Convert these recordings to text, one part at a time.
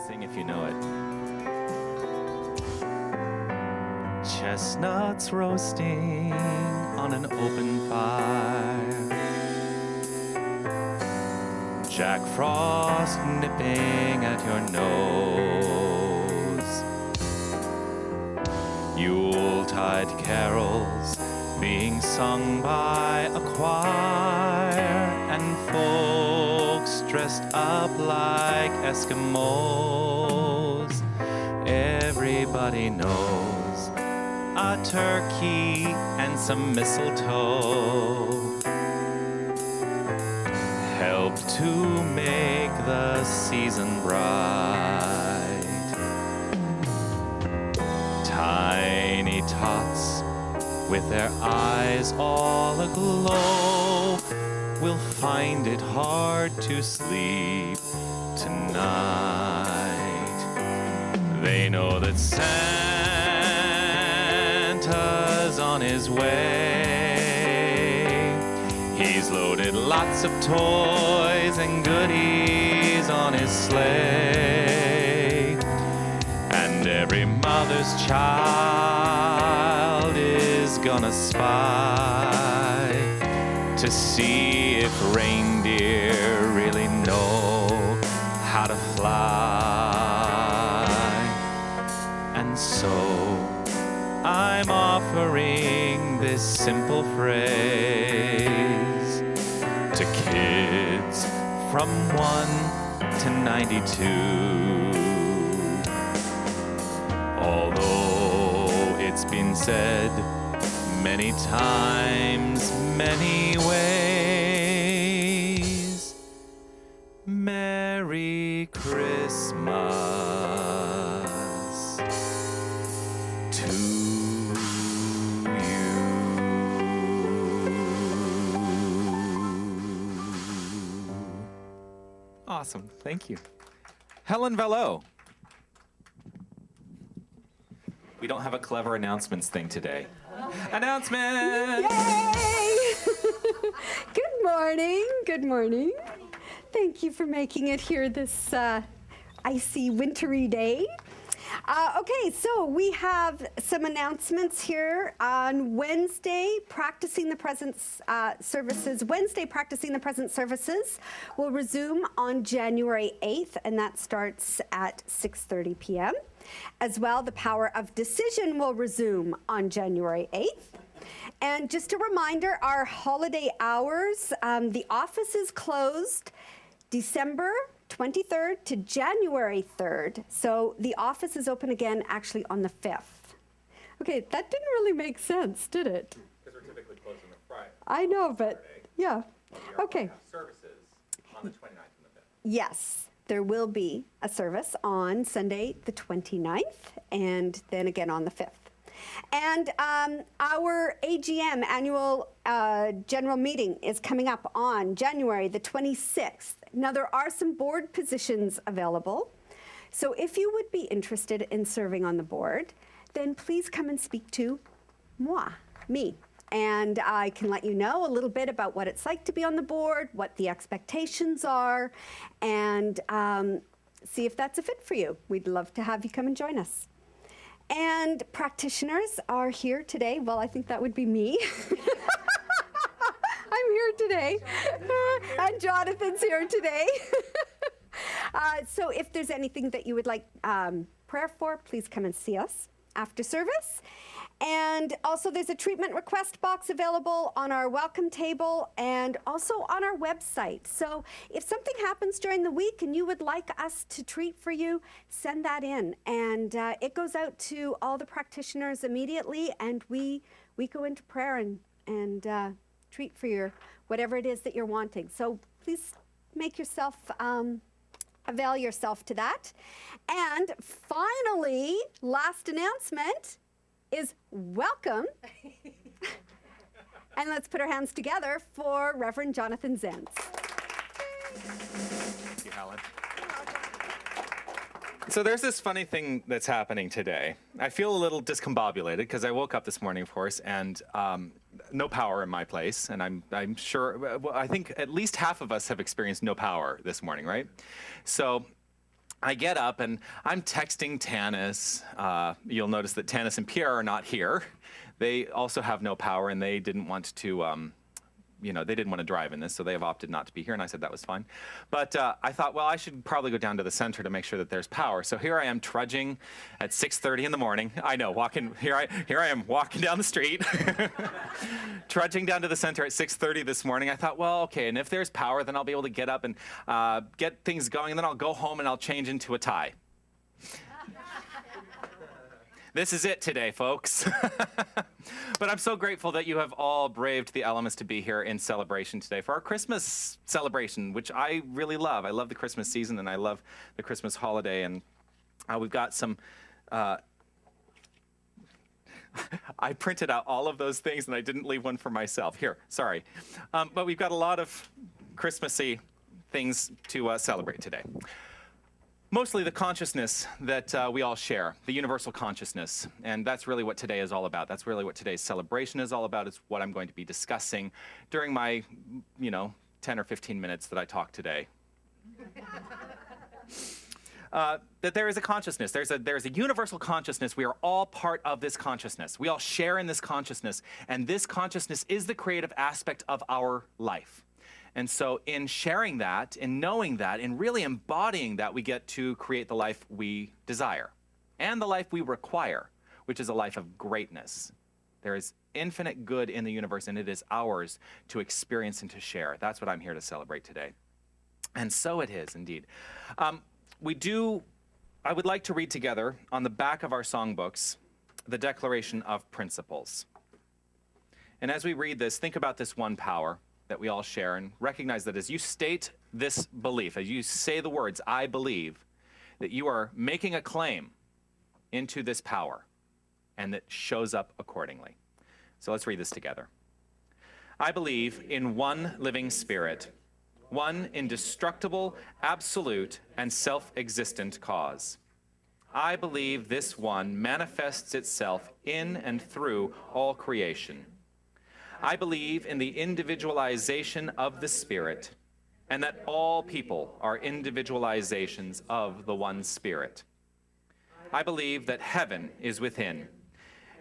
Sing if you know it. Chestnuts roasting on an open fire. Jack Frost nipping at your nose. Yuletide carols being sung by a choir, and folks dressed up like Eskimos. Everybody knows a turkey and some mistletoe help to make the season bright. Tiny tots with their eyes all aglow will find it hard to sleep tonight. They know that Santa's on his way. He's loaded lots of toys and goodies on his sleigh. And every mother's child is gonna spy to see if reindeer really know how to fly. And so I'm offering this simple phrase to kids from 1 to 92. Although it's been said many times, many ways, Merry Christmas to you. Awesome, thank you. Helen Velo. We don't have a clever announcements thing today. Announcements! Yay! Good morning. Good morning. Thank you for making it here this icy, wintry day. Okay, so we have some announcements here on Wednesday. Practicing the Presence services. Wednesday, Practicing the Present services will resume on January 8th, and that starts at 6:30 p.m. As well, the Power of Decision will resume on January 8th. And just a reminder, our holiday hours, the office is closed December 23rd to January 3rd. So the office is open again actually on the 5th. Okay, that didn't really make sense, did it? Because we're typically closed on the Friday. I know, but yeah. Okay. Services on the 29th and the 5th. Yes. There will be a service on Sunday, the 29th, and then again on the 5th. And our AGM, annual general meeting, is coming up on January the 26th. Now, there are some board positions available. So if you would be interested in serving on the board, then please come and speak to me. And I can let you know a little bit about what it's like to be on the board, what the expectations are, and see if that's a fit for you. We'd love to have you come and join us. And practitioners are here today. Well, I think that would be me. I'm here today. And Jonathan's here today. So if there's anything that you would like prayer for, please come and see us after service. And also there's a treatment request box available on our welcome table and also on our website. So if something happens during the week and you would like us to treat for you, send that in. And it goes out to all the practitioners immediately, and we go into prayer and treat for your whatever it is that you're wanting. So please make yourself, avail yourself to that. And finally, last announcement is welcome. And let's put our hands together for Reverend Jonathan Zenz. Thank you, Helen. So there's this funny thing that's happening today. I feel a little discombobulated because I woke up this morning, of course, and no power in my place. And I'm sure, well, I think at least half of us have experienced no power this morning, right? So I get up and I'm texting Tanis. You'll notice that Tanis and Pierre are not here. They also have no power, and they didn't want to, they didn't want to drive in this, so they have opted not to be here, and I said that was fine. But I thought, well, I should probably go down to the center to make sure that there's power. So here I am trudging at 6:30 in the morning. I know, here I am walking down the street, trudging down to the center at 6:30 this morning. I thought, well, okay, and if there's power, then I'll be able to get up and get things going, and then I'll go home and I'll change into a tie. This is it today, folks. But I'm so grateful that you have all braved the elements to be here in celebration today for our Christmas celebration, which I really love. I love the Christmas season, and I love the Christmas holiday. And we've got some... I printed out all of those things, and I didn't leave one for myself. Here, sorry. But we've got a lot of Christmassy things to celebrate today. Mostly the consciousness that we all share, the universal consciousness. And that's really what today is all about. That's really what today's celebration is all about. It's what I'm going to be discussing during my, 10 or 15 minutes that I talk today. That there is a consciousness. There's a universal consciousness. We are all part of this consciousness. We all share in this consciousness. And this consciousness is the creative aspect of our life. And so in sharing that, in knowing that, in really embodying that, we get to create the life we desire and the life we require, which is a life of greatness. There is infinite good in the universe, and it is ours to experience and to share. That's what I'm here to celebrate today. And so it is, indeed. I would like to read together on the back of our songbooks the Declaration of Principles. And as we read this, think about this one power that we all share, and recognize that as you state this belief, as you say the words, I believe, that you are making a claim into this power, and that shows up accordingly. So let's read this together. I believe in one living spirit, one indestructible, absolute, and self-existent cause. I believe this one manifests itself in and through all creation. I believe in the individualization of the Spirit, and that all people are individualizations of the one Spirit. I believe that heaven is within,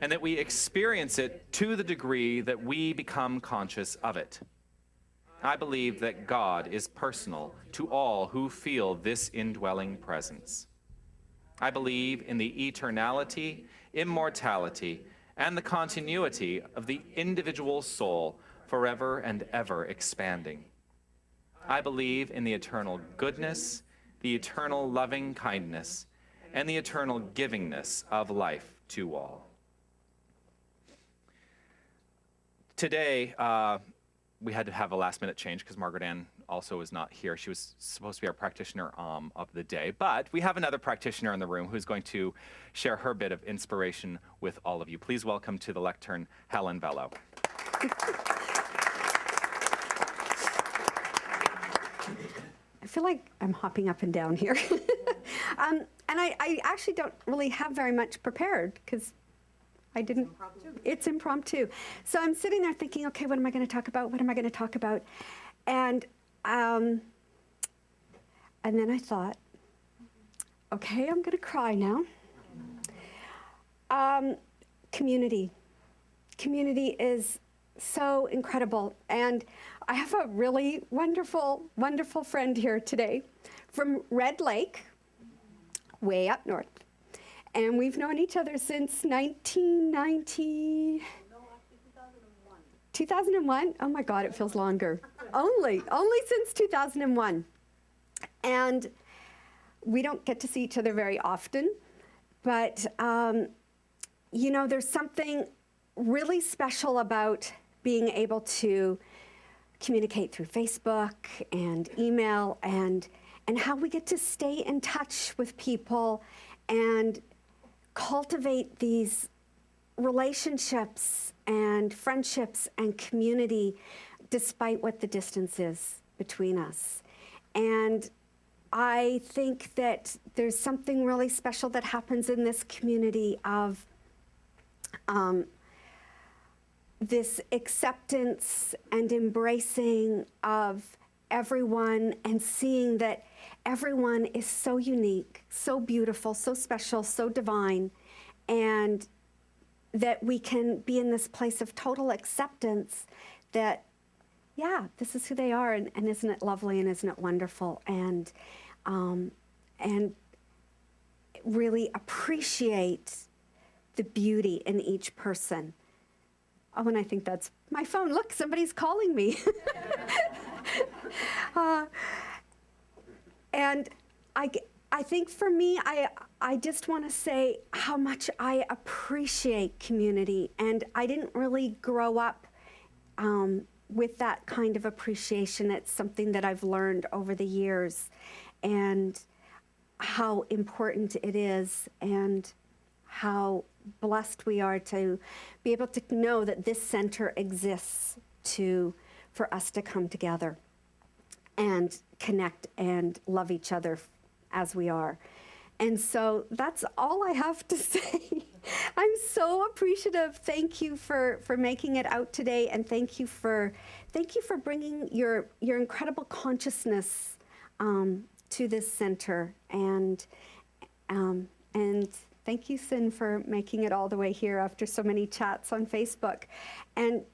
and that we experience it to the degree that we become conscious of it. I believe that God is personal to all who feel this indwelling presence. I believe in the eternality, immortality, and the continuity of the individual soul forever and ever expanding. I believe in the eternal goodness, the eternal loving kindness, and the eternal givingness of life to all. Today, we had to have a last-minute change because Margaret Ann also is not here. She was supposed to be our practitioner of the day, but we have another practitioner in the room who's going to share her bit of inspiration with all of you. Please welcome to the lectern, Helen Bellow. I feel like I'm hopping up and down here. And I actually don't really have very much prepared because I didn't. It's impromptu. So I'm sitting there thinking, okay, what am I going to talk about? What am I going to talk about? And then I thought, okay, I'm going to cry now. Community. Community is so incredible. And I have a really wonderful, wonderful friend here today from Red Lake, way up north. And we've known each other since 1990. No, actually 2001. 2001? Oh my God, it feels longer. only since 2001. And we don't get to see each other very often, but there's something really special about being able to communicate through Facebook and email and how we get to stay in touch with people and cultivate these relationships and friendships and community despite what the distance is between us. And I think that there's something really special that happens in this community of this acceptance and embracing of everyone and seeing that everyone is so unique, so beautiful, so special, so divine, and that we can be in this place of total acceptance that, yeah, this is who they are, and isn't it lovely and isn't it wonderful, and really appreciate the beauty in each person. Oh, and I think that's my phone. Look, somebody's calling me. And I think for me, I just want to say how much I appreciate community. And I didn't really grow up with that kind of appreciation. It's something that I've learned over the years, and how important it is, and how blessed we are to be able to know that this center exists for us to come together and connect and love each other as we are. And so that's all I have to say. I'm so appreciative. Thank you for making it out today, and thank you for bringing your incredible consciousness to this center, and thank you, Sin, for making it all the way here after so many chats on Facebook. And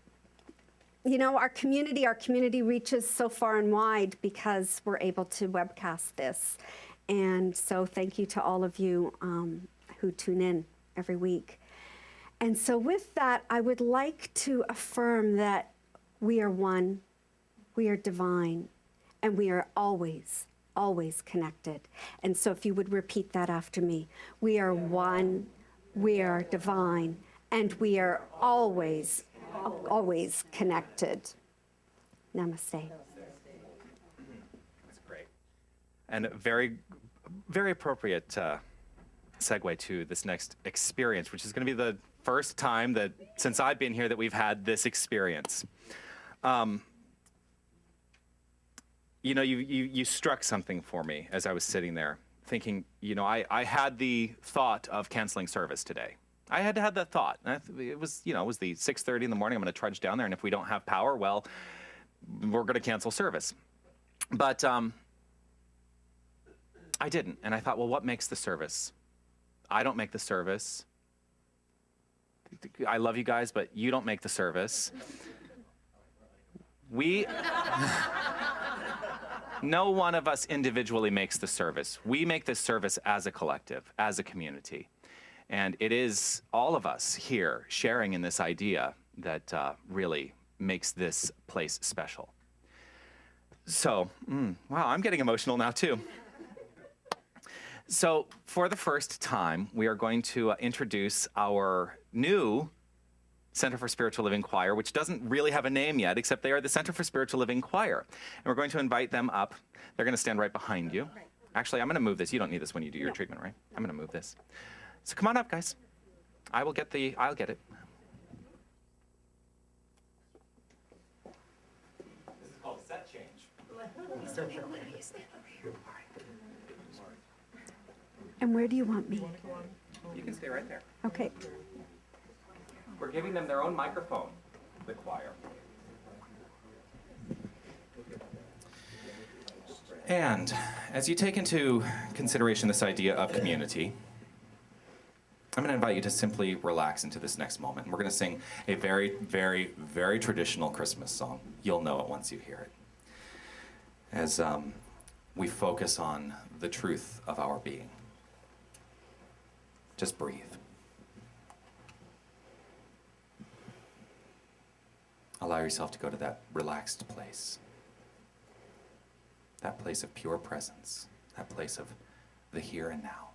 you know, our community reaches so far and wide because we're able to webcast this. And so thank you to all of you who tune in every week. And so with that, I would like to affirm that we are one, we are divine, and we are always, always connected. And so if you would repeat that after me: we are one, we are divine, and we are always, always connected. Namaste. That's great. And a very, very appropriate segue to this next experience, which is going to be the first time that, since I've been here, that we've had this experience. You know, you struck something for me as I was sitting there thinking, you know, I had the thought of canceling service today. I had to have that thought. It was, you know, it was the 6:30 in the morning. I'm going to trudge down there, and if we don't have power, well, we're going to cancel service. But I didn't, and I thought, well, what makes the service? I don't make the service. I love you guys, but you don't make the service. No one of us individually makes the service. We make this service as a collective, as a community. And it is all of us here sharing in this idea that really makes this place special. So, wow, I'm getting emotional now too. So for the first time, we are going to introduce our new Center for Spiritual Living Choir, which doesn't really have a name yet, except they are the Center for Spiritual Living Choir. And we're going to invite them up. They're going to stand right behind you. Right. Actually, I'm going to move this. You don't need this when you do your treatment, right? I'm going to move this. So come on up, guys. I'll get it. This is called set change. And where do you want me? You can stay right there. Okay. We're giving them their own microphone, the choir. And as you take into consideration this idea of community, I'm going to invite you to simply relax into this next moment. We're going to sing a very, very, very traditional Christmas song. You'll know it once you hear it. As we focus on the truth of our being. Just breathe. Allow yourself to go to that relaxed place. That place of pure presence. That place of the here and now.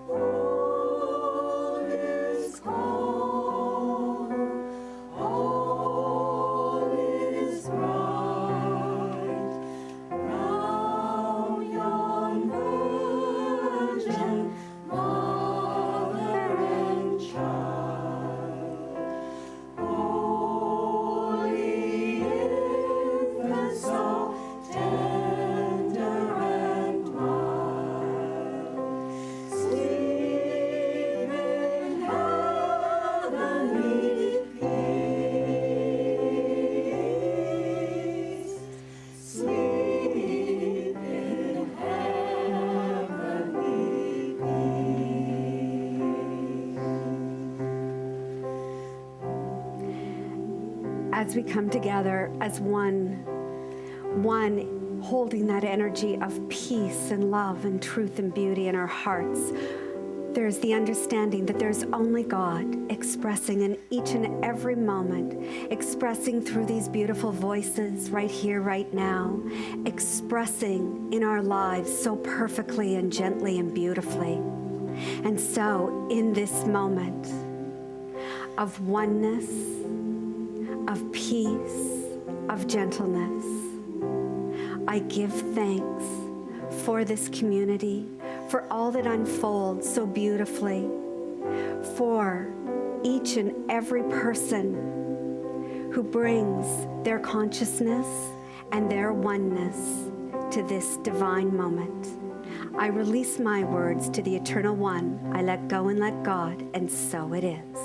All is calm. as we come together as one holding that energy of peace and love and truth and beauty in our hearts, there's the understanding that there's only God expressing in each and every moment, expressing through these beautiful voices right here, right now, expressing in our lives so perfectly and gently and beautifully. And so in this moment of oneness, of peace, of gentleness, I give thanks for this community, for all that unfolds so beautifully, for each and every person who brings their consciousness and their oneness to this divine moment. I release my words to the Eternal One. I let go and let God, and so it is.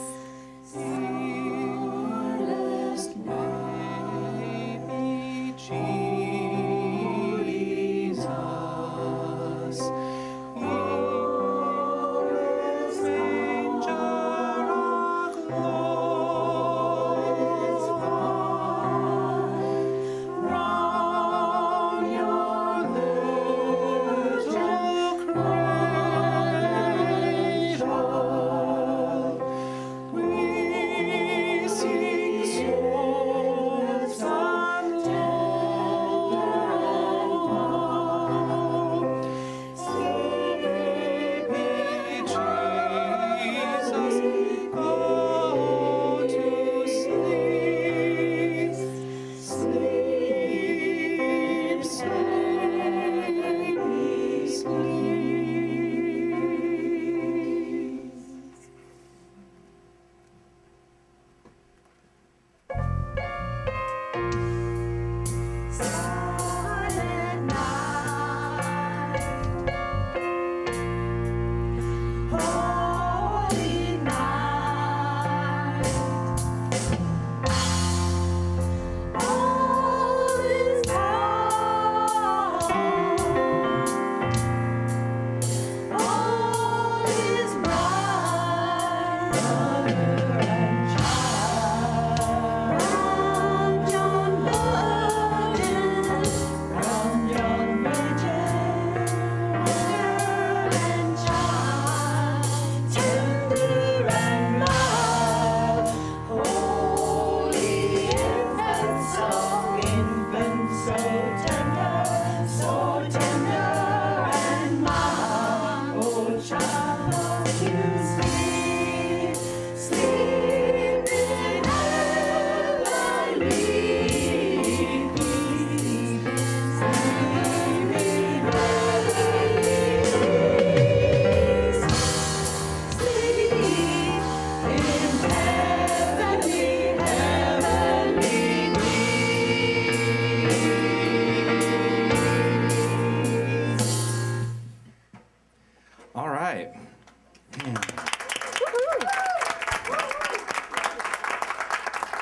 All right.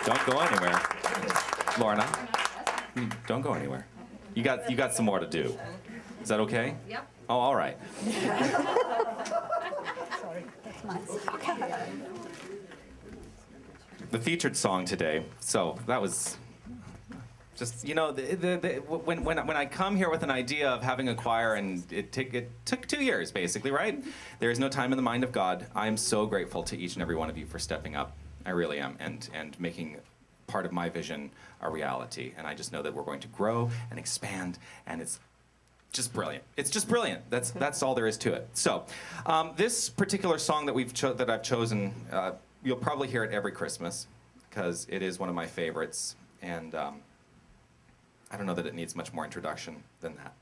Don't go anywhere. Lorna, don't go anywhere. You got some more to do. Is that okay? Yep. Oh, all right. Sorry, that's mine. Okay. The featured song today, so that was just, you know, when I come here with an idea of having a choir, and it took 2 years, basically, right? There is no time in the mind of God. I am so grateful to each and every one of you for stepping up. I really am, and making part of my vision a reality. And I just know that we're going to grow and expand, and it's just brilliant. It's just brilliant. That's all there is to it. So, this particular song that I've chosen, you'll probably hear it every Christmas, because it is one of my favorites, and I don't know that it needs much more introduction than that.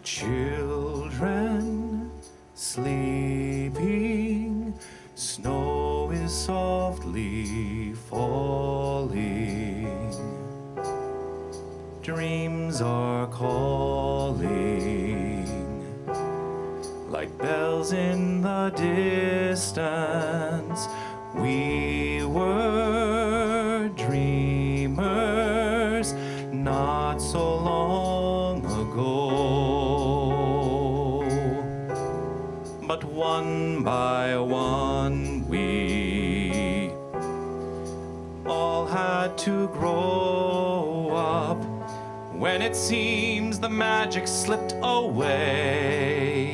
Children sleeping, snow is softly falling, dreams are calling, like bells in the distance, We were dreamers not so long ago, but one by one we all had to grow up. When it seems the magic slipped away,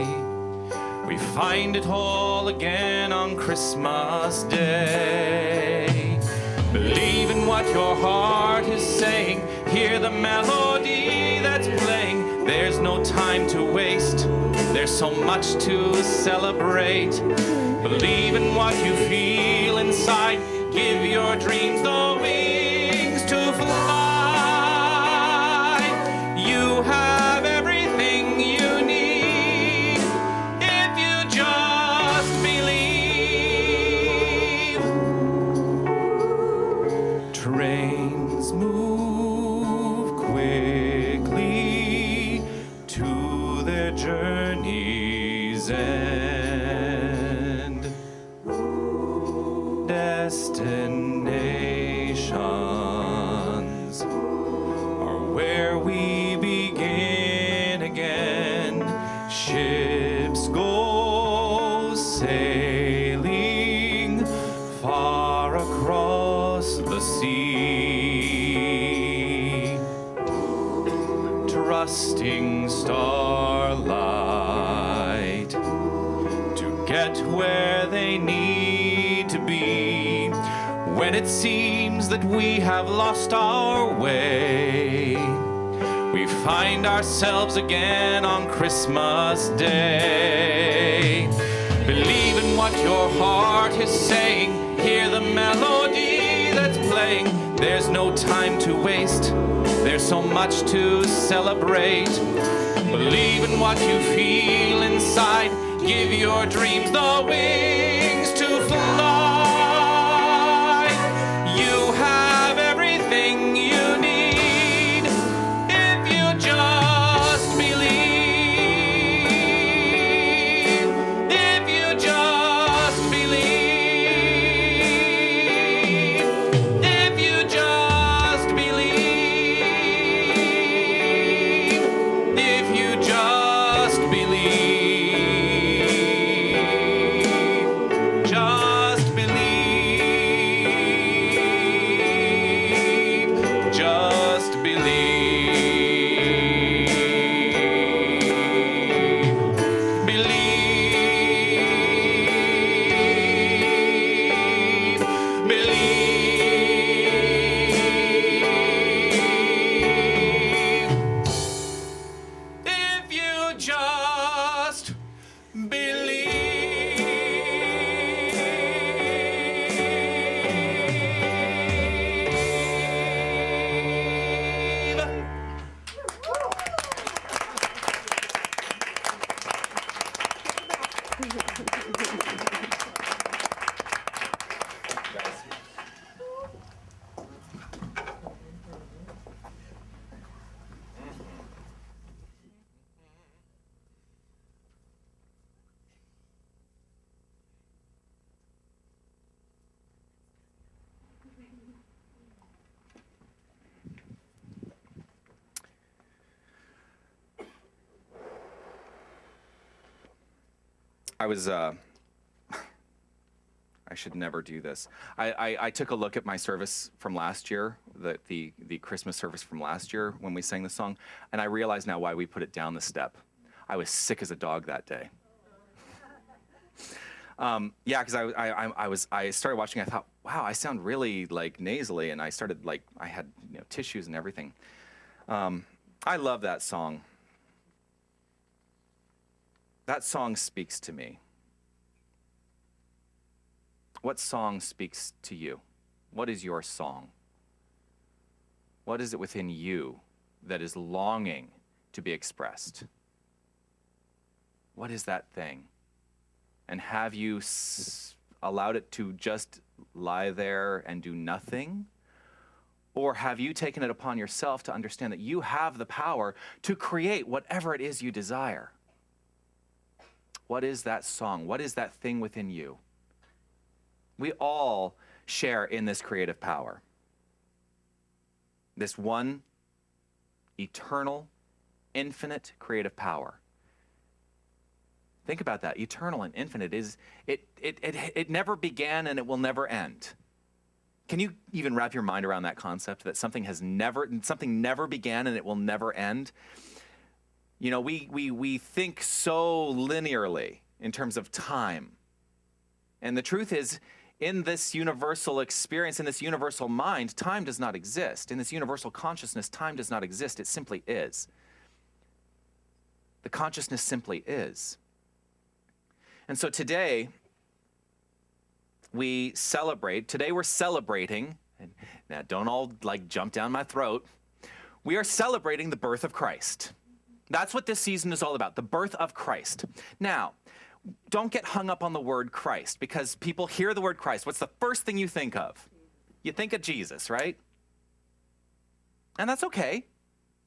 we find it all again on Christmas Day. Believe in what your heart is saying. Hear the melody that's playing. There's no time to waste. There's so much to celebrate. Believe in what you feel inside. Give your dreams the wings to fly. You have everything you need if you just believe. Trains move quickly to their journey's end. Destinations are where we begin again. Ships go sailing far across the sea, trusting starlight to get where they need to be. When it seems that we have lost our way, we find ourselves again on Christmas Day. Believe in what your heart is saying. Hear the melody that's playing. There's no time to waste. There's so much to celebrate. Believe in what you feel inside. Give your dreams the wings to fly. You have everything you need if you just believe. If you just believe. If you just believe. If you just believe. Just believe. Just believe. Believe. Believe. If you just believe. I should never do this. I took a look at my service from last year, the Christmas service from last year when we sang the song, and I realize now why we put it down the step. I was sick as a dog that day. Yeah, because I started watching. I thought, wow, I sound really like nasally, and I started like I had tissues and everything. I love that song. That song speaks to me. What song speaks to you? What is your song? What is it within you that is longing to be expressed? What is that thing? And have you allowed it to just lie there and do nothing? Or have you taken it upon yourself to understand that you have the power to create whatever it is you desire? What is that song? What is that thing within you We all share in this creative power. This one eternal, infinite creative power. Think about that. Eternal and infinite is, it never began and it will never end. Can you even wrap your mind around that concept that something never began and it will never end? You know, we think so linearly in terms of time. And the truth is, in this universal experience, in this universal mind, time does not exist. In this universal consciousness, time does not exist. It simply is. The consciousness simply is. And so today we're celebrating, and now don't all like jump down my throat. We are celebrating the birth of Christ. That's what this season is all about, the birth of Christ. Now, don't get hung up on the word Christ, because people hear the word Christ. What's the first thing you think of? You think of Jesus, right? And that's okay.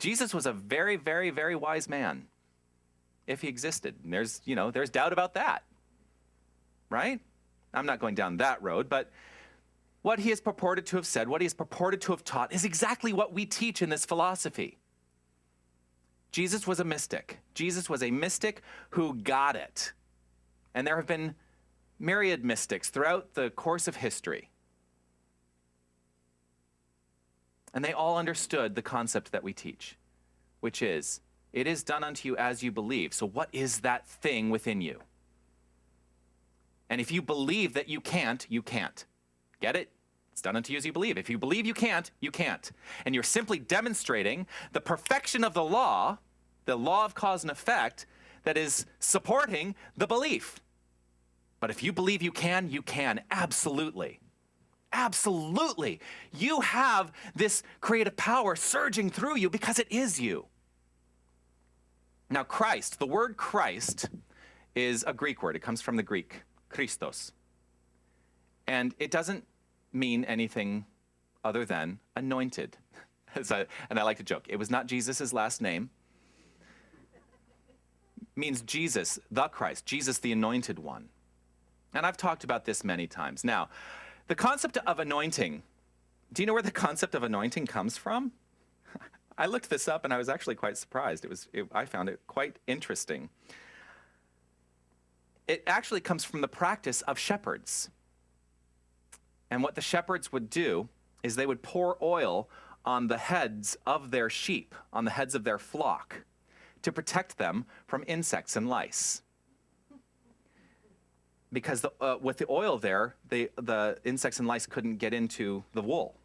Jesus was a very, very, very wise man, if he existed. And there's doubt about that, right? I'm not going down that road, but what he has purported to have said, what he has purported to have taught is exactly what we teach in this philosophy. Jesus was a mystic. Jesus was a mystic who got it. And there have been myriad mystics throughout the course of history. And they all understood the concept that we teach, which is, it is done unto you as you believe. So what is that thing within you? And if you believe that you can't, you can't. Get it? It's done unto you as you believe. If you believe you can't, you can't. And you're simply demonstrating the perfection of the law of cause and effect, that is supporting the belief. But if you believe you can, absolutely. Absolutely. You have this creative power surging through you because it is you. Now, Christ, the word Christ is a Greek word. It comes from the Greek, Christos. And it doesn't mean anything other than anointed. And I like to joke, it was not Jesus' last name. It means Jesus, the Christ, Jesus the anointed one. And I've talked about this many times. Now, the concept of anointing, do you know where the concept of anointing comes from? I looked this up and I was actually quite surprised. I found it quite interesting. It actually comes from the practice of shepherds. And what the shepherds would do is they would pour oil on the heads of their sheep, on the heads of their flock, to protect them from insects and lice. Because with the oil there, the insects and lice couldn't get into the wool.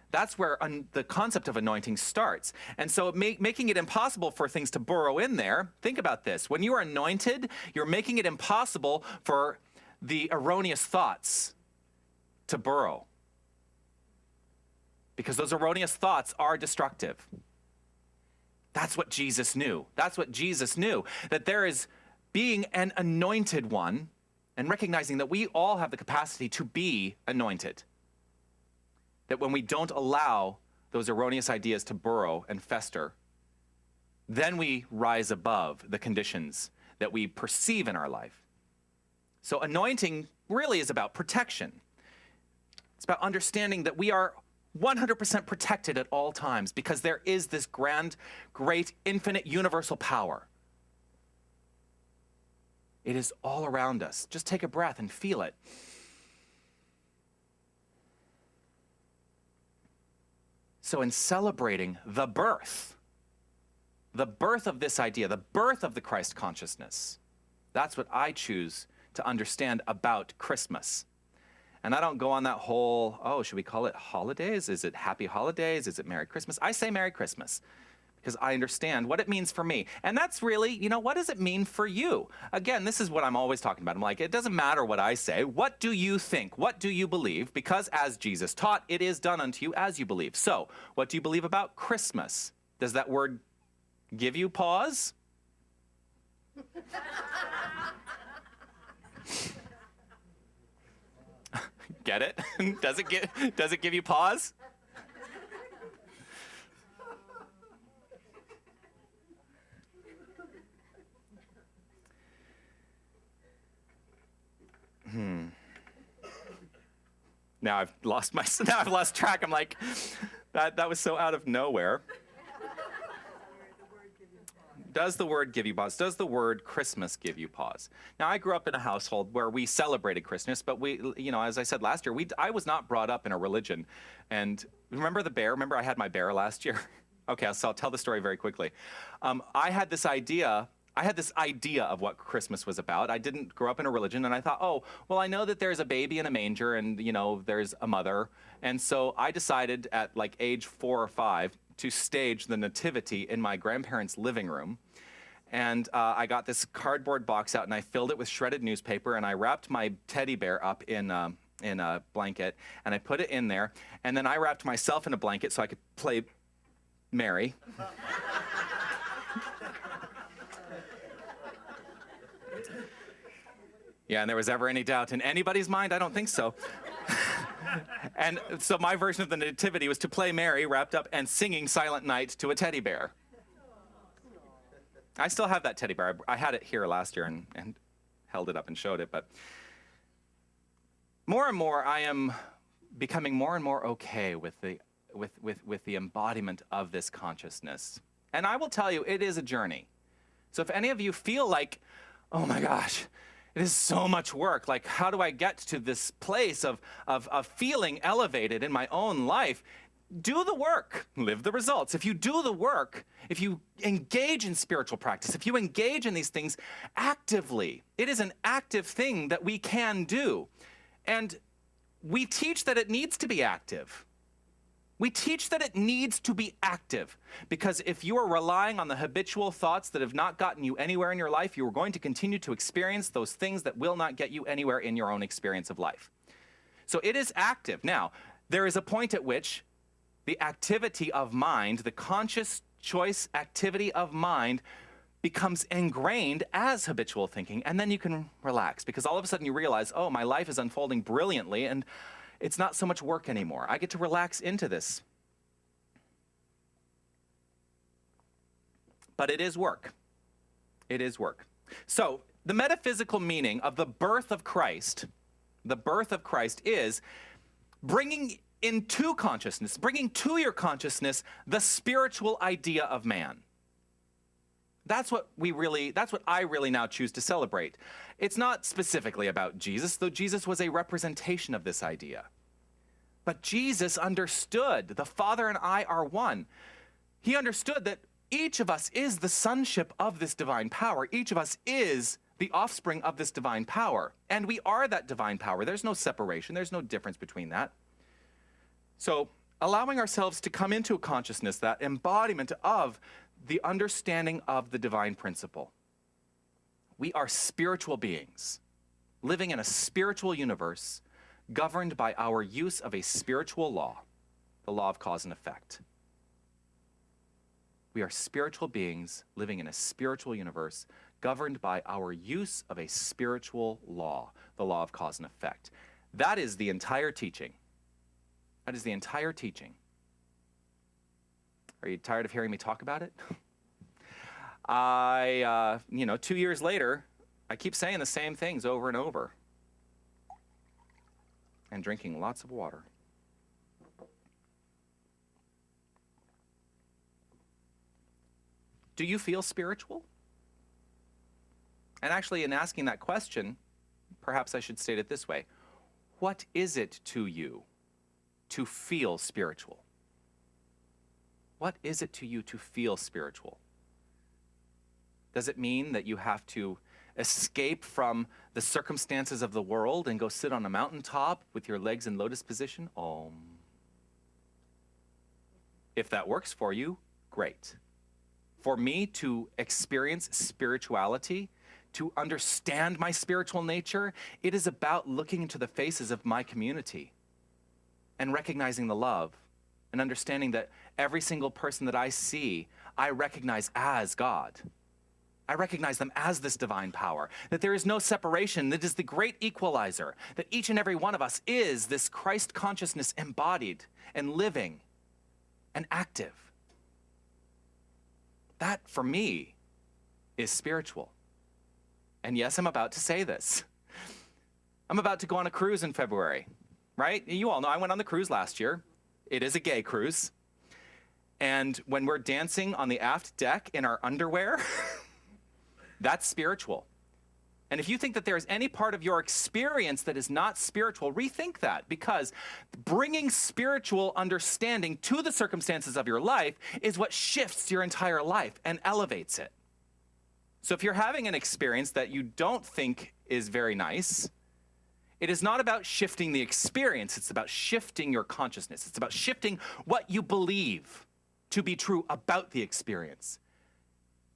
That's where the concept of anointing starts. And so making it impossible for things to burrow in there, think about this. When you are anointed, you're making it impossible for the erroneous thoughts to burrow. Because those erroneous thoughts are destructive. That's what Jesus knew. That's what Jesus knew. That there is being an anointed one and recognizing that we all have the capacity to be anointed. That when we don't allow those erroneous ideas to burrow and fester, then we rise above the conditions that we perceive in our life. So anointing really is about protection. It's about understanding that we are 100% protected at all times because there is this grand, great, infinite, universal power. It is all around us. Just take a breath and feel it. So in celebrating the birth of this idea, the birth of the Christ consciousness, that's what I choose to understand about Christmas. And I don't go on that whole, should we call it holidays? Is it happy holidays? Is it Merry Christmas? I say Merry Christmas because I understand what it means for me. And that's really, what does it mean for you? Again, this is what I'm always talking about. I'm like, it doesn't matter what I say. What do you think? What do you believe? Because as Jesus taught, it is done unto you as you believe. So, what do you believe about Christmas? Does that word give you pause? Get it? Does it give you pause? Now I've lost track. I'm like, that was so out of nowhere. Does the word give you pause? Does the word Christmas give you pause? Now, I grew up in a household where we celebrated Christmas, but as I said last year, I was not brought up in a religion. And remember the bear? Remember I had my bear last year? Okay, so I'll tell the story very quickly. I had this idea of what Christmas was about. I didn't grow up in a religion, and I thought, oh, well, I know that there's a baby in a manger, and there's a mother. And so I decided at like age 4 or 5 to stage the nativity in my grandparents' living room. And I got this cardboard box out, and I filled it with shredded newspaper, and I wrapped my teddy bear up in a blanket, and I put it in there, and then I wrapped myself in a blanket so I could play Mary. Yeah, and there was ever any doubt in anybody's mind? I don't think so. And so my version of the nativity was to play Mary wrapped up and singing Silent Night to a teddy bear. I still have that teddy bear. I had it here last year and held it up and showed it. But more and more, I am becoming more and more okay with the embodiment of this consciousness. And I will tell you, it is a journey. So if any of you feel like, oh my gosh, it is so much work. Like, how do I get to this place of feeling elevated in my own life? Do the work, live the results. If you do the work, if you engage in spiritual practice, if you engage in these things actively, it is an active thing that we can do. And we teach that it needs to be active. We teach that it needs to be active, because if you are relying on the habitual thoughts that have not gotten you anywhere in your life, you are going to continue to experience those things that will not get you anywhere in your own experience of life. So it is active. Now, there is a point at which the activity of mind, the conscious choice activity of mind, becomes ingrained as habitual thinking, and then you can relax, because all of a sudden you realize, oh, my life is unfolding brilliantly, and it's not so much work anymore. I get to relax into this. But it is work. It is work. So the metaphysical meaning of the birth of Christ is bringing into consciousness, bringing to your consciousness the spiritual idea of man. That's what I really now choose to celebrate. It's not specifically about Jesus, though Jesus was a representation of this idea. But Jesus understood the Father and I are one. He understood that each of us is the sonship of this divine power. Each of us is the offspring of this divine power. And we are that divine power. There's no separation. There's no difference between that. So allowing ourselves to come into a consciousness, that embodiment of the understanding of the divine principle. We are spiritual beings living in a spiritual universe governed by our use of a spiritual law, the law of cause and effect. We are spiritual beings living in a spiritual universe governed by our use of a spiritual law, the law of cause and effect. That is the entire teaching. That is the entire teaching. Are you tired of hearing me talk about it? 2 years later, I keep saying the same things over and over. And drinking lots of water. Do you feel spiritual? And actually, in asking that question, perhaps I should state it this way. What is it to you to feel spiritual? What is it to you to feel spiritual? Does it mean that you have to escape from the circumstances of the world and go sit on a mountaintop with your legs in lotus position? If that works for you, great. For me to experience spirituality, to understand my spiritual nature, it is about looking into the faces of my community and recognizing the love and understanding that every single person that I see, I recognize as God. I recognize them as this divine power, that there is no separation, that is the great equalizer, that each and every one of us is this Christ consciousness embodied and living and active. That, for me, is spiritual. And yes, I'm about to say this. I'm about to go on a cruise in February. right? You all know I went on the cruise last year. It is a gay cruise. And when we're dancing on the aft deck in our underwear, that's spiritual. And if you think that there's any part of your experience that is not spiritual, rethink that, because bringing spiritual understanding to the circumstances of your life is what shifts your entire life and elevates it. So if you're having an experience that you don't think is very nice, it is not about shifting the experience, it's about shifting your consciousness. It's about shifting what you believe to be true about the experience.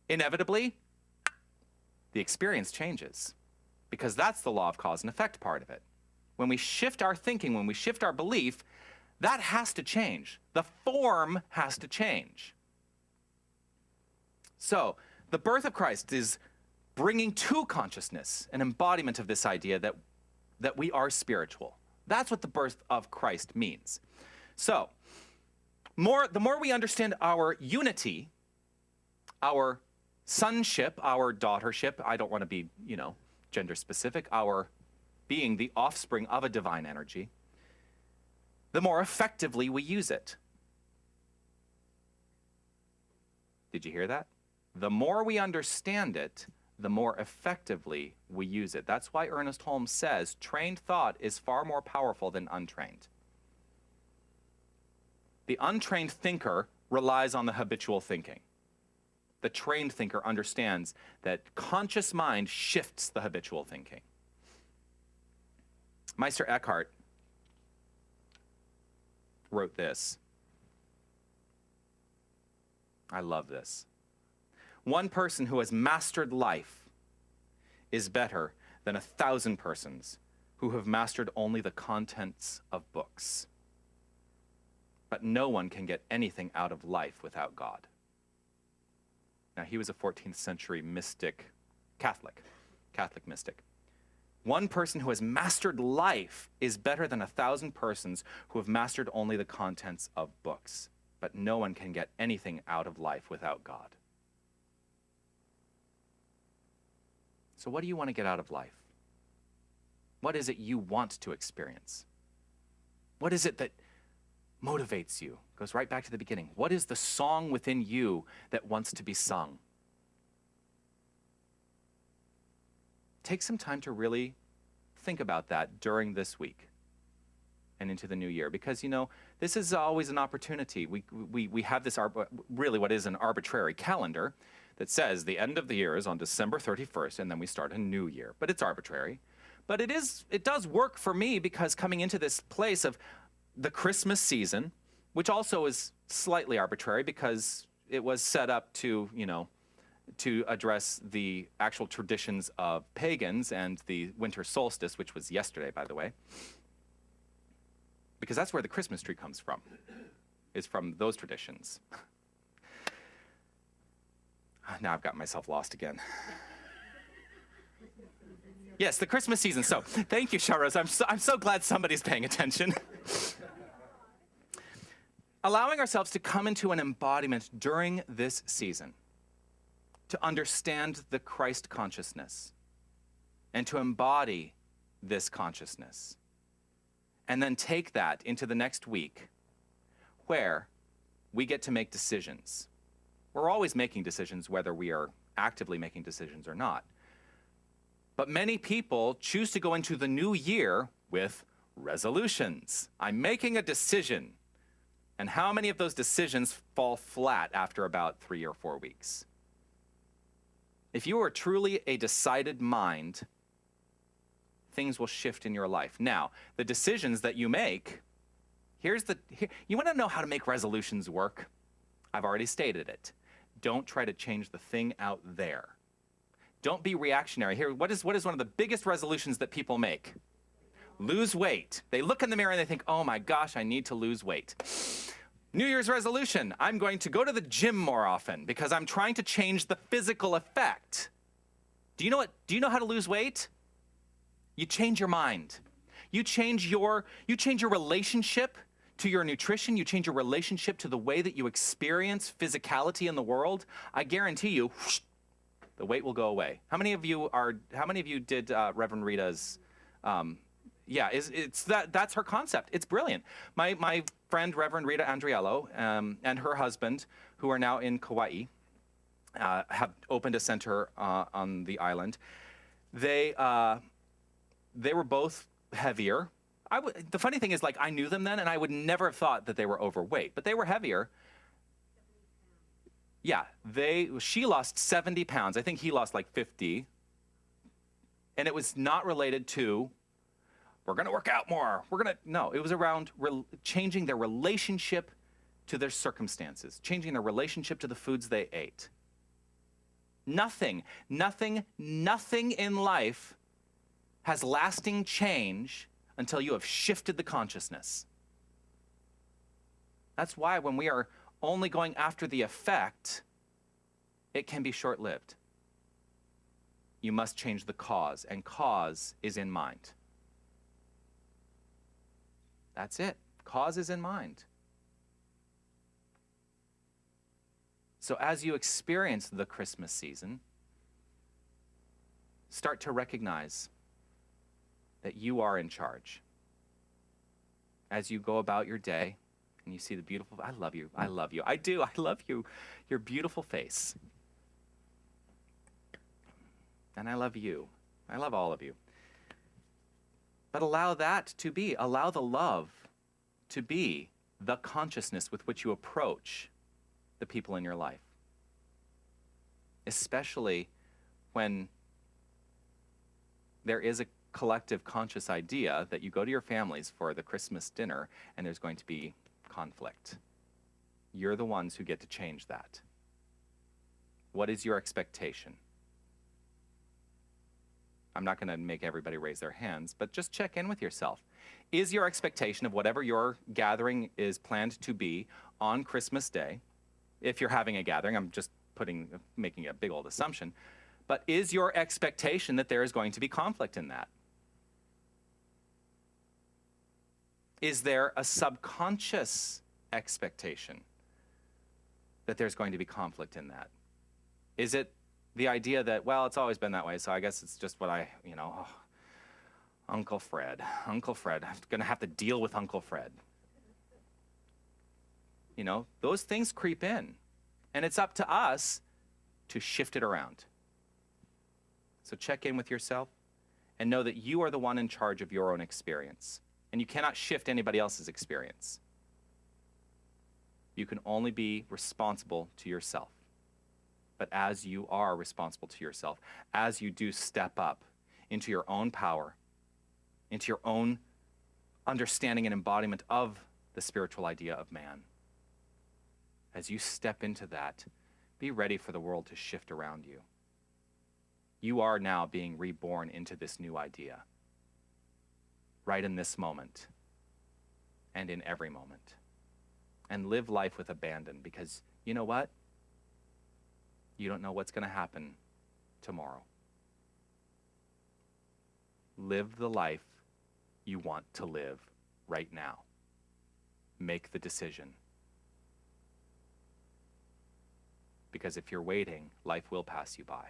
Inevitably, the experience changes, because that's the law of cause and effect part of it. When we shift our thinking, when we shift our belief, that has to change. The form has to change. So, the birth of Christ is bringing to consciousness an embodiment of this idea that we are spiritual. That's what the birth of Christ means. So, the more we understand our unity, our sonship, our daughtership, I don't want to be, gender specific, our being the offspring of a divine energy, the more effectively we use it. Did you hear that? The more we understand it, the more effectively we use it. That's why Ernest Holmes says, trained thought is far more powerful than untrained. The untrained thinker relies on the habitual thinking. The trained thinker understands that conscious mind shifts the habitual thinking. Meister Eckhart wrote this. I love this. One person who has mastered life is better than 1,000 persons who have mastered only the contents of books. But no one can get anything out of life without God. Now, he was a 14th century mystic, Catholic mystic. One person who has mastered life is better than 1,000 persons who have mastered only the contents of books. But no one can get anything out of life without God. So what do you want to get out of life? What is it you want to experience? What is it that motivates you? Goes right back to the beginning. What is the song within you that wants to be sung? Take some time to really think about that during this week and into the new year, because this is always an opportunity. We have this really what is an arbitrary calendar that says the end of the year is on December 31st, and then we start a new year. But it's arbitrary. But it does work for me, because coming into this place of the Christmas season, which also is slightly arbitrary because it was set up to address the actual traditions of pagans and the winter solstice, which was yesterday, by the way. Because that's where the Christmas tree comes from, is from those traditions. Now I've got myself lost again. Yes, the Christmas season. So, thank you, Sharos. I'm so glad somebody's paying attention. Allowing ourselves to come into an embodiment during this season, to understand the Christ consciousness, and to embody this consciousness, and then take that into the next week, where we get to make decisions. We're always making decisions, whether we are actively making decisions or not. But many people choose to go into the new year with resolutions. I'm making a decision. And how many of those decisions fall flat after about 3 or 4 weeks? If you are truly a decided mind, things will shift in your life. Now, the decisions that you make, you want to know how to make resolutions work? I've already stated it. Don't try to change the thing out there. Don't be reactionary. Here, what is one of the biggest resolutions that people make? Lose weight. They look in the mirror and they think, oh my gosh, I need to lose weight. New Year's resolution, I'm going to go to the gym more often because I'm trying to change the physical effect. Do you know how to lose weight? You change your mind. You change your relationship to your nutrition, you change your relationship to the way that you experience physicality in the world. I guarantee you, whoosh, the weight will go away. How many of you did Reverend Rita's Yeah, that's her concept. It's brilliant. My friend Reverend Rita Andriello and her husband, who are now in Kauai, have opened a center on the island. They were both heavier. The funny thing is, like, I knew them then, and I would never have thought that they were overweight, but they were heavier. Yeah, she lost 70 pounds. I think he lost like 50. And it was not related to, we're going to work out more. No, it was around changing their relationship to their circumstances, changing their relationship to the foods they ate. Nothing in life has lasting change until you have shifted the consciousness. That's why when we are only going after the effect, it can be short-lived. You must change the cause, and cause is in mind. That's it. Cause is in mind. So as you experience the Christmas season, start to recognize that you are in charge. As you go about your day and you see the beautiful, I love you, I do, I love you, your beautiful face. And I love you, I love all of you. But allow the love to be the consciousness with which you approach the people in your life. Especially when there is a collective conscious idea that you go to your families for the Christmas dinner and there's going to be conflict. You're the ones who get to change that. What is your expectation? I'm not going to make everybody raise their hands, but just check in with yourself. Is your expectation of whatever your gathering is planned to be on Christmas Day, if you're having a gathering, I'm just making a big old assumption, but is your expectation that there is going to be conflict in that? Is there a subconscious expectation that there's going to be conflict in that? Is it the idea that, well, it's always been that way, so I guess it's just what Uncle Fred, I'm going to have to deal with Uncle Fred. Those things creep in, and it's up to us to shift it around. So check in with yourself and know that you are the one in charge of your own experience. And you cannot shift anybody else's experience. You can only be responsible to yourself. But as you are responsible to yourself, as you do step up into your own power, into your own understanding and embodiment of the spiritual idea of man, as you step into that, be ready for the world to shift around you. You are now being reborn into this new idea. Right in this moment, and in every moment. And live life with abandon, because you know what? You don't know what's going to happen tomorrow. Live the life you want to live right now. Make the decision. Because if you're waiting, life will pass you by.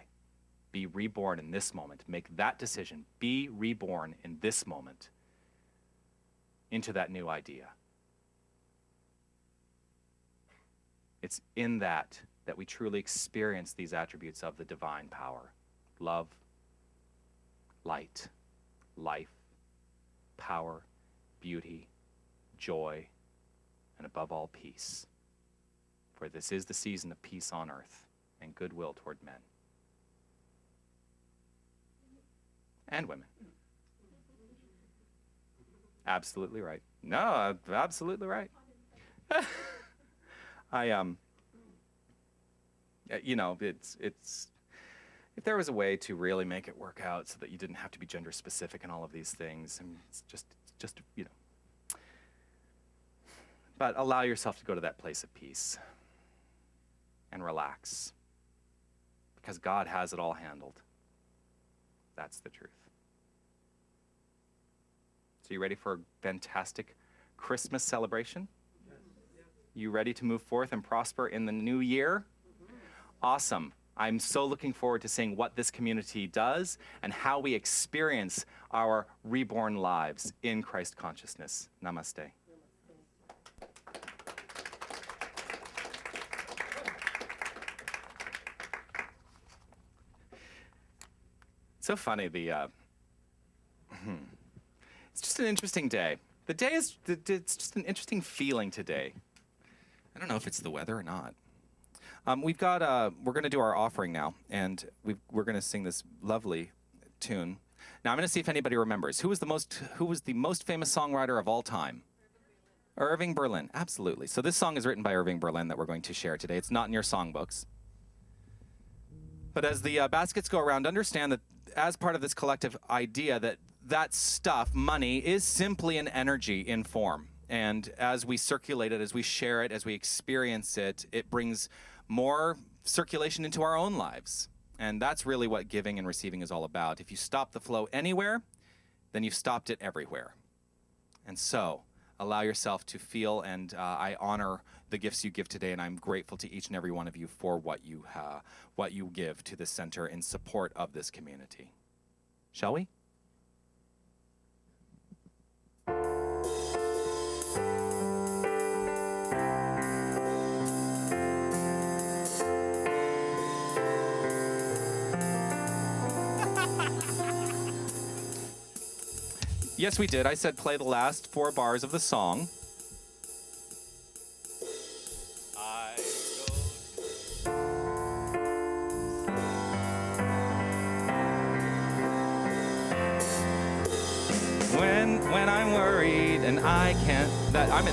Be reborn in this moment. Make that decision. Be reborn in this moment into that new idea. It's in that we truly experience these attributes of the divine power. Love, light, life, power, beauty, joy, and above all, peace. For this is the season of peace on earth and goodwill toward men and women. Absolutely right. No, absolutely right. It's if there was a way to really make it work out so that you didn't have to be gender specific and all of these things, it's just but allow yourself to go to that place of peace and relax, because God has it all handled. That's the truth. So you ready for a fantastic Christmas celebration? Yes. You ready to move forth and prosper in the new year? Mm-hmm. Awesome. I'm so looking forward to seeing what this community does and how we experience our reborn lives in Christ consciousness. Namaste. So funny, it's just an interesting day. The day is, it's just an interesting feeling today. I don't know if it's the weather or not. We're going to do our offering now, and we're going to sing this lovely tune. Now I'm going to see if anybody remembers. Who was the most famous songwriter of all time? Irving Berlin, absolutely. So this song is written by Irving Berlin that we're going to share today. It's not in your songbooks. But as the baskets go around, understand that as part of this collective idea that stuff, money, is simply an energy in form. And as we circulate it, as we share it, as we experience it, it brings more circulation into our own lives. And that's really what giving and receiving is all about. If you stop the flow anywhere, then you've stopped it everywhere. And so allow yourself to feel, and I honor the gifts you give today, and I'm grateful to each and every one of you for what you give to this center in support of this community. Shall we? Yes, we did. I said play the last 4 bars of the song. When I'm worried and I can't, I'm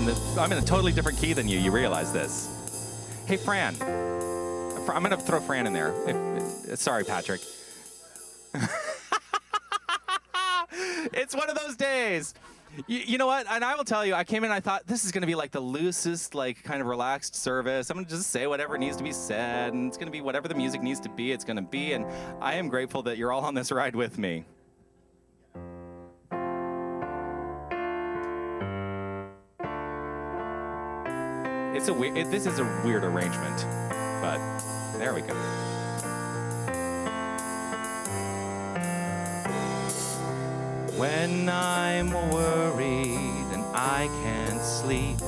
in a totally different key than you. You realize this? Hey, Fran. I'm gonna throw Fran in there. Sorry, Patrick. It's one of those days. You know what? And I will tell you, I came in and I thought, this is going to be like the loosest, like kind of relaxed service. I'm going to just say whatever needs to be said, and it's going to be whatever the music needs to be, it's going to be. And I am grateful that you're all on this ride with me. This is a weird arrangement, but there we go. When I'm worried and I can't sleep,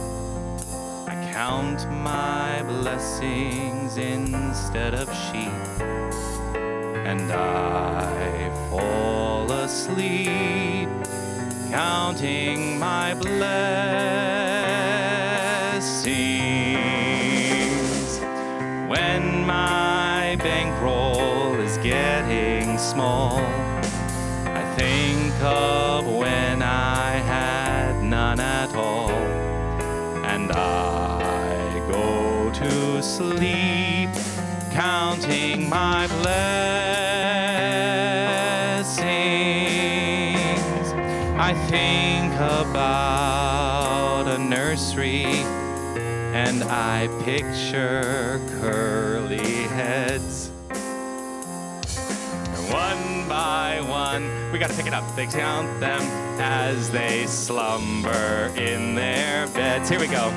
I count my blessings instead of sheep, and I fall asleep counting my blessings. When my bankroll is getting small, think of when I had none at all, and I go to sleep counting my blessings. I think about a nursery, and I picture curly heads. One by one, we gotta pick it up. They count them as they slumber in their beds. Here we go.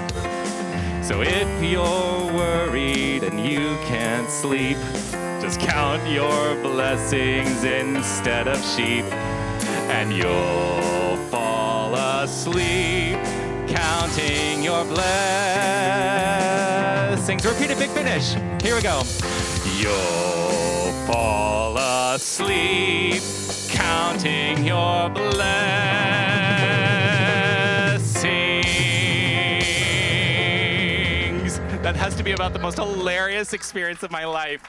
So if you're worried and you can't sleep, just count your blessings instead of sheep, and you'll fall asleep counting your blessings. Repeat a big finish. Here we go. You'll fall asleep counting your blessings. That has to be about the most hilarious experience of my life.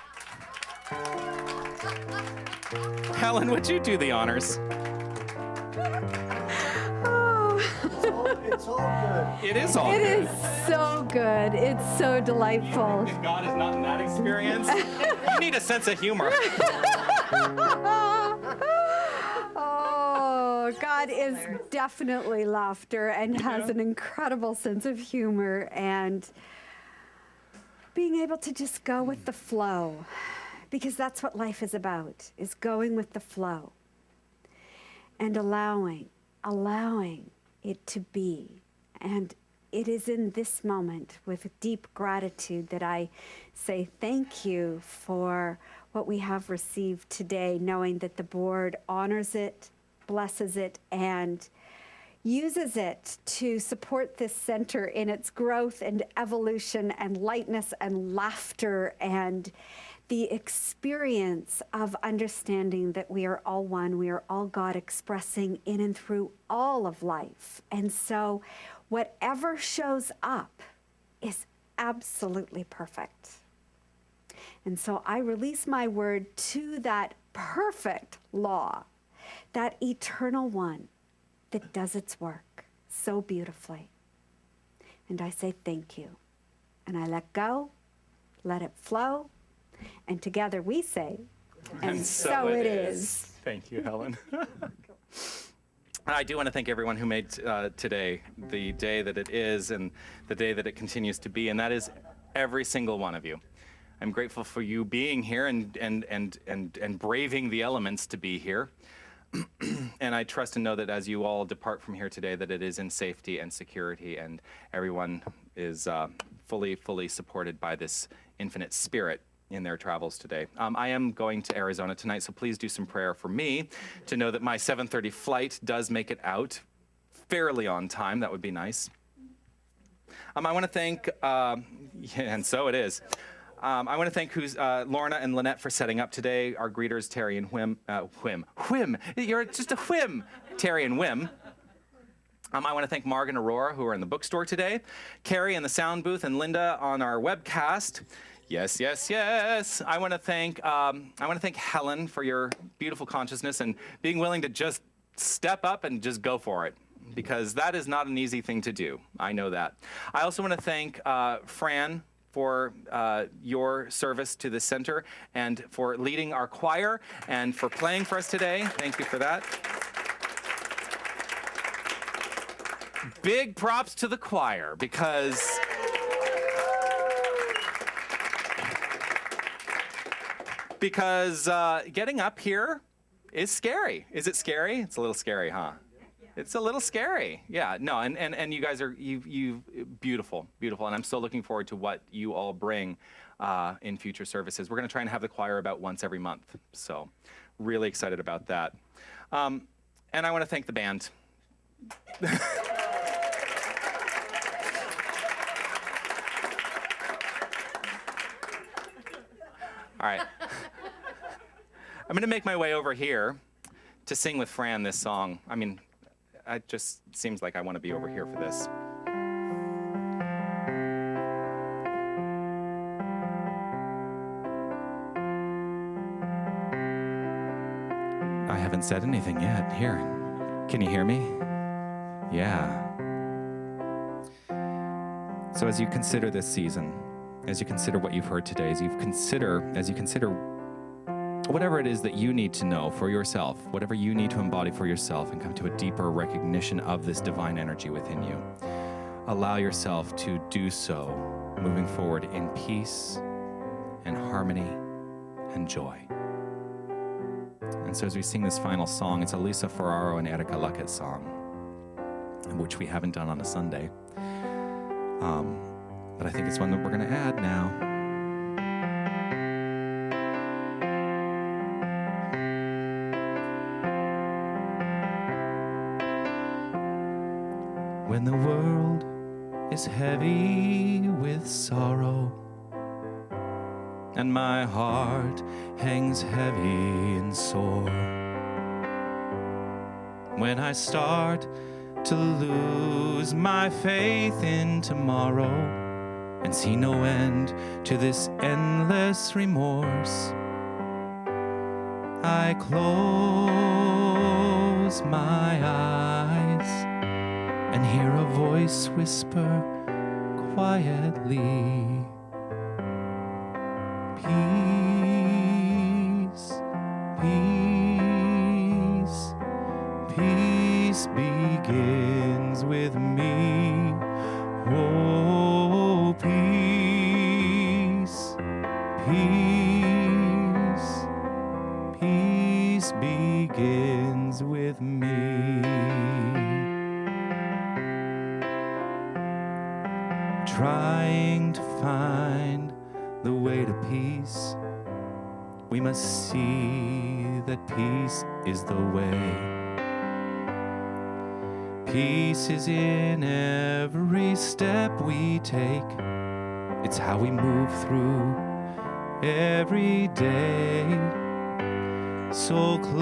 Helen, would you do the honors? It's all good. It is all It good. is so good. It's so delightful. If God is not in that experience, you need a sense of humor. Oh, God is definitely laughter and has an incredible sense of humor, and being able to just go with the flow, because that's what life is about, is going with the flow and allowing it to be, and it is in this moment with deep gratitude that I say thank you for what we have received today, knowing that the board honors it, blesses it, and uses it to support this center in its growth and evolution and lightness and laughter and the experience of understanding that we are all one, we are all God expressing in and through all of life. And so whatever shows up is absolutely perfect. And so I release my word to that perfect law, that eternal one that does its work so beautifully. And I say thank you. And I let go, let it flow, and together we say, and so it is. Thank you, Helen. I do want to thank everyone who made today the day that it is and the day that it continues to be, and that is every single one of you. I'm grateful for you being here and braving the elements to be here. And I trust and know that as you all depart from here today, that it is in safety and security, and everyone is fully supported by this infinite spirit in their travels today. I am going to Arizona tonight, so please do some prayer for me to know that my 7:30 flight does make it out fairly on time. That would be nice. I want to thank, and so it is. I want to thank Lorna and Lynette for setting up today, our greeters, Terry and Whim. You're just a whim, Terry and Whim. I want to thank Marg and Aurora, who are in the bookstore today, Carrie in the sound booth, and Linda on our webcast. Yes. I want to thank Helen for your beautiful consciousness and being willing to just step up and just go for it, because that is not an easy thing to do. I know that. I also want to thank Fran for your service to the center and for leading our choir and for playing for us today. Thank you for that. Big props to the choir, because getting up here is scary. Is it scary? It's a little scary, huh? It's a little scary. Yeah, no, and you guys are you beautiful, and I'm so looking forward to what you all bring in future services. We're going to try and have the choir about once every month, so really excited about that. And I want to thank the band. All right. I'm going to make my way over here to sing with Fran this song. I mean, it just seems like I want to be over here for this. I haven't said anything yet. Here, can you hear me? Yeah. So as you consider this season, as you consider what you've heard today, as you consider whatever it is that you need to know for yourself, whatever you need to embody for yourself and come to a deeper recognition of this divine energy within you, allow yourself to do so, moving forward in peace and harmony and joy. And so as we sing this final song, it's a Lisa Ferraro and Erica Luckett song, which we haven't done on a Sunday. But I think it's one that we're going to add now. When the world is heavy with sorrow and my heart hangs heavy and sore, when I start to lose my faith in tomorrow and see no end to this endless remorse, I close my eyes and hear a voice whisper quietly, peace, peace, peace begins with me. Oh, peace, peace, peace begins with me. trying to find the way to peace. We must see that peace is the way. Peace is in every step we take. It's how we move through every day. So close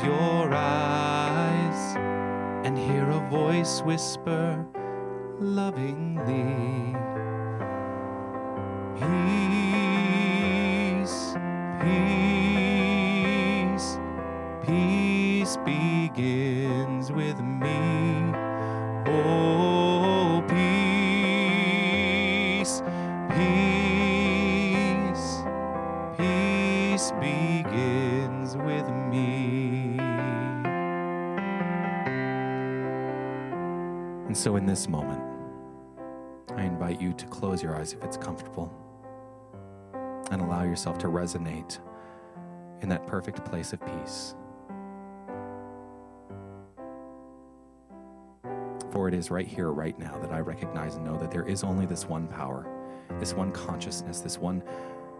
your eyes and hear a voice whisper lovingly, peace, peace, peace begins with me. Oh, peace, peace, peace begins with me. And so in this moment, I invite you to close your eyes if it's comfortable and allow yourself to resonate in that perfect place of peace. For it is right here, right now, that I recognize and know that there is only this one power, this one consciousness, this one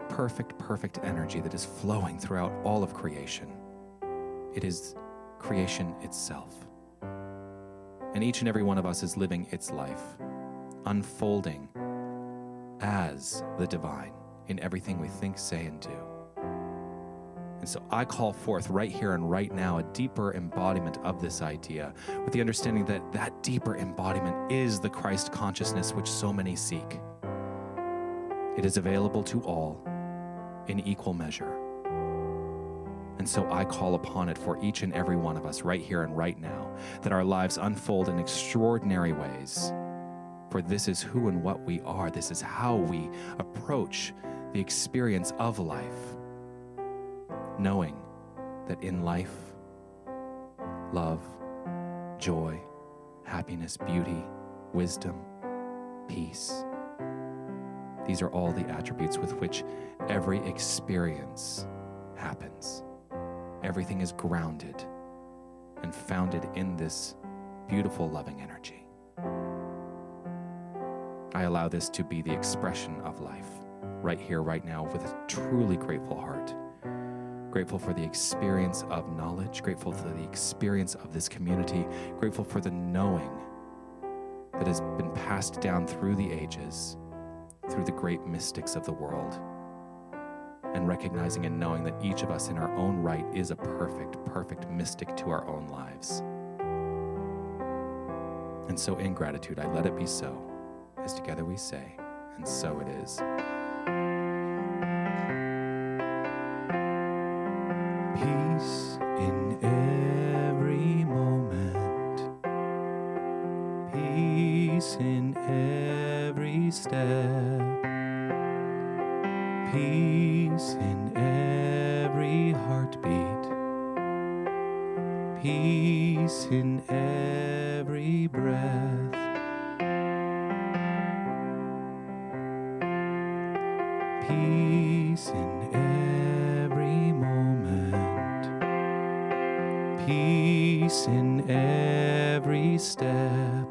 perfect energy that is flowing throughout all of creation. It is creation itself. And each and every one of us is living its life, unfolding as the divine in everything we think, say, and do. And so I call forth right here and right now a deeper embodiment of this idea, with the understanding that that deeper embodiment is the Christ consciousness which so many seek. It is available to all in equal measure. And so I call upon it for each and every one of us right here and right now, that our lives unfold in extraordinary ways. For this is who and what we are. This is how we approach the experience of life, knowing that in life, love, joy, happiness, beauty, wisdom, peace, these are all the attributes with which every experience happens. Everything is grounded and founded in this beautiful, loving energy. I allow this to be the expression of life right here, right now, with a truly grateful heart. Grateful for the experience of knowledge, grateful for the experience of this community, grateful for the knowing that has been passed down through the ages, through the great mystics of the world, and recognizing and knowing that each of us in our own right is a perfect mystic to our own lives. And so in gratitude, I let it be so, as together we say, and so it is. Peace in every moment, peace in every step, peace in every heartbeat, peace in every breath, peace in every moment, peace in every step,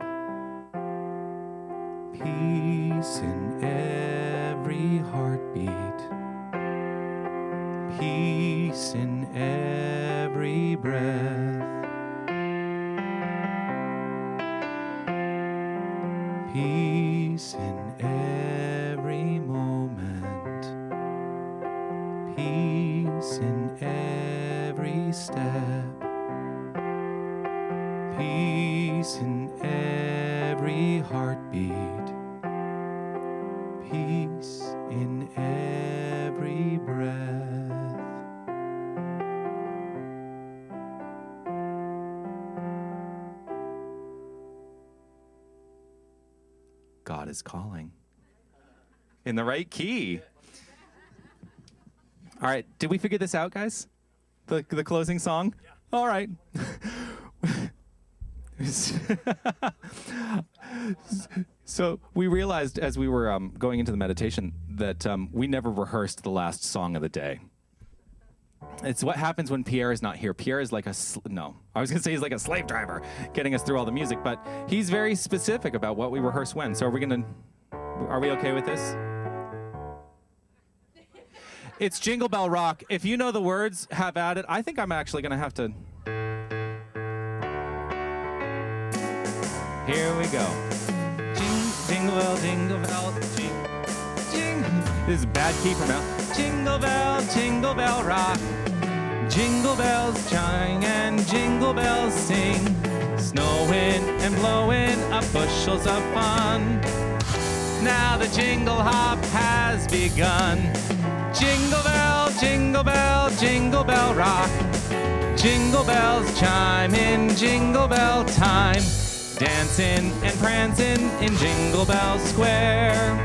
peace in every heartbeat, peace in every breath, peace in every moment, peace in every step, peace in every heartbeat, peace in every breath. God is calling. In the right key. All right, did we figure this out, guys? The closing song? Yeah. All right. So we realized as we were going into the meditation that we never rehearsed the last song of the day. It's what happens when Pierre is not here. Pierre is like no. I was going to say he's like a slave driver getting us through all the music, but he's very specific about what we rehearse when. So are we okay with this? It's Jingle Bell Rock. If you know the words, have at it. I think I'm actually going to have to. Here we go. Jingle bell, jingle bell, This is a bad key from out. Jingle bell rock. Jingle bells chime and jingle bells sing. Snowing and blowing up bushels of fun. Now the jingle hop has begun. Jingle bell, jingle bell, jingle bell rock. Jingle bells chime in jingle bell time. Dancing and prancing in Jingle Bell Square.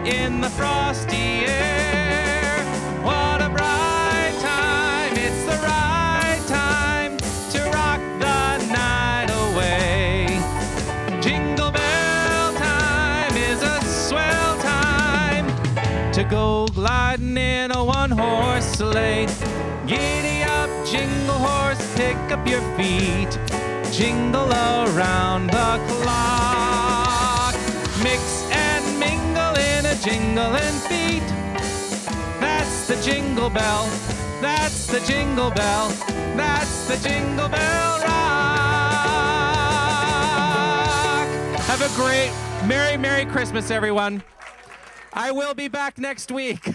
In the frosty air. What a bright time. It's the right time to rock the night away. Jingle bell time is a swell time to go gliding in a one-horse sleigh. Giddy up, jingle horse, pick up your feet. Jingle around the clock. Mix and mingle in a jingling feet. That's the jingle bell. That's the jingle bell. That's the Jingle Bell Rock. Have a great, Merry Christmas, everyone. I will be back next week.